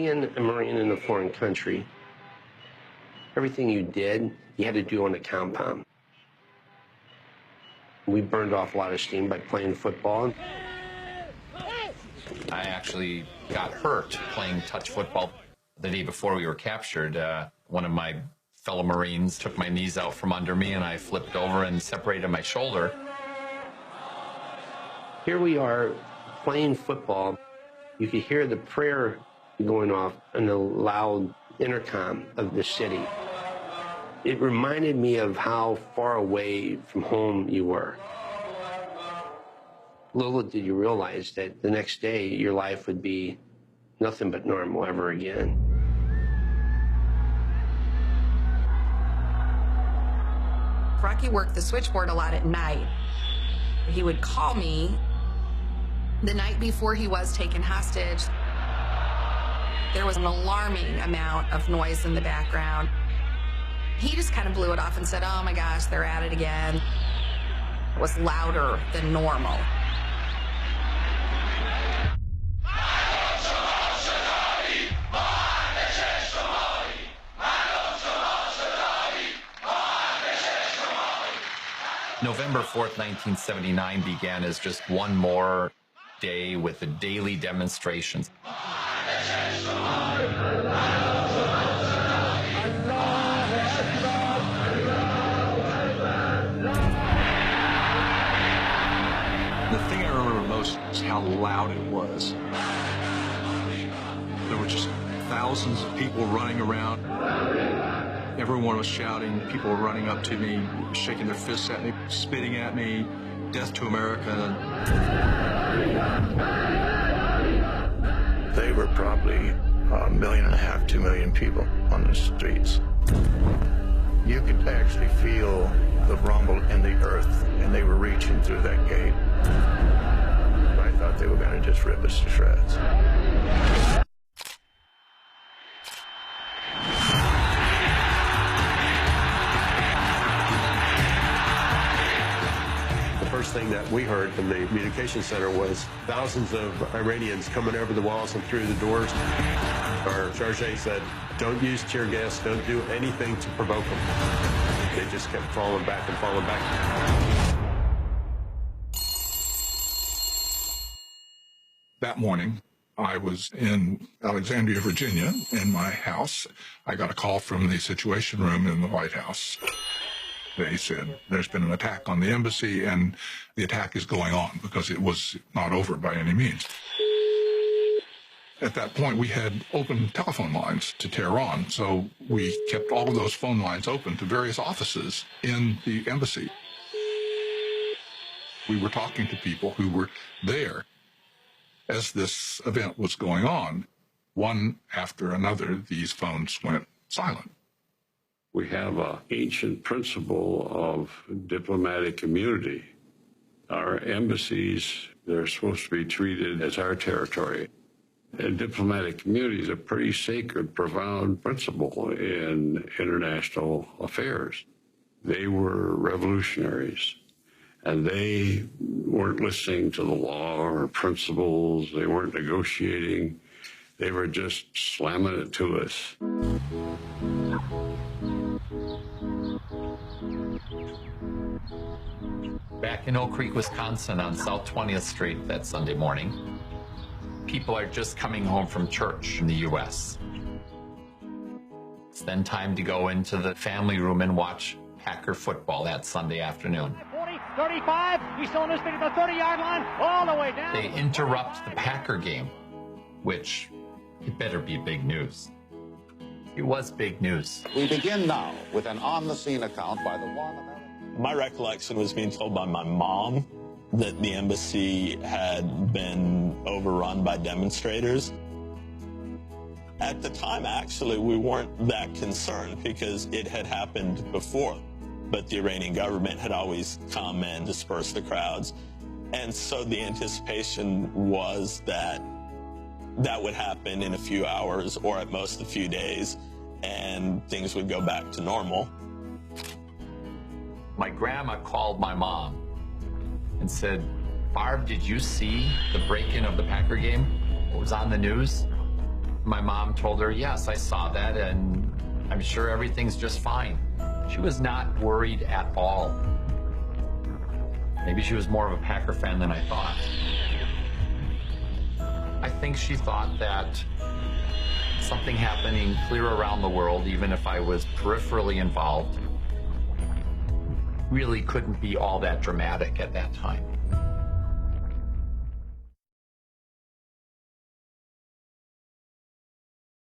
Being a Marine in a foreign country, everything you did, you had to do on a compound. We burned off a lot of steam by playing football. I actually got hurt playing touch football. The day before we were captured, one of my fellow Marines took my knees out from under me and I flipped over and separated my shoulder. Here we are playing football. You could hear the prayer going off in the loud intercom of the city. It reminded me of how far away from home you were. Little did you realize that the next day your life would be nothing but normal ever again. Rocky worked the switchboard a lot at night. He would call me the night before he was taken hostage. There was an alarming amount of noise in the background. He just kind of blew it off and said, "Oh my gosh, they're at it again." It was louder than normal. November 4th, 1979 began as just one more day with the daily demonstrations. The thing I remember most is how loud it was. There were just thousands of people running around. Everyone was shouting. People were running up to me, shaking their fists at me, spitting at me, "Death to America." They were probably 1.5 million, 2 million people on the streets. You could actually feel the rumble in the earth, and they were reaching through that gate. I thought they were going to just rip us to shreds. The first thing that we heard from the communications center was thousands of Iranians coming over the walls and through the doors. Our charge said, "Don't use tear gas, don't do anything to provoke them." They just kept falling back and falling back. That morning, I was in Alexandria, Virginia, in my house. I got a call from the Situation Room in the White House. They said, "There's been an attack on the embassy, and the attack is going on," because it was not over by any means. At that point, we had open telephone lines to Tehran, so we kept all of those phone lines open to various offices in the embassy. We were talking to people who were there as this event was going on. One after another, these phones went silent. We have an ancient principle of diplomatic immunity. Our embassies, they're supposed to be treated as our territory. And diplomatic immunity is a pretty sacred, profound principle in international affairs. They were revolutionaries, and they weren't listening to the law or principles. They weren't negotiating. They were just slamming it to us. Back in Oak Creek, Wisconsin, on South 20th Street that Sunday morning, people are just coming home from church in the U.S. It's then time to go into the family room and watch Packer football that Sunday afternoon. 40, 35, he's still in this thing at the 30-yard line, all the way down. They interrupt the Packer game, which it better be big news. It was big news. We begin now with an on-the-scene account by the one. My recollection was being told by my mom that the embassy had been overrun by demonstrators. At the time, actually, we weren't that concerned because it had happened before, but the Iranian government had always come and dispersed the crowds. And so the anticipation was that that would happen in a few hours or at most a few days, and things would go back to normal. My grandma called my mom and said, "Barb, did you see the break-in of the Packer game? What was on the news?" My mom told her, yes, I saw that, and I'm sure everything's just fine. She was not worried at all. Maybe she was more of a Packer fan than I thought. I think she thought that something happening clear around the world, even if I was peripherally involved, really couldn't be all that dramatic at that time.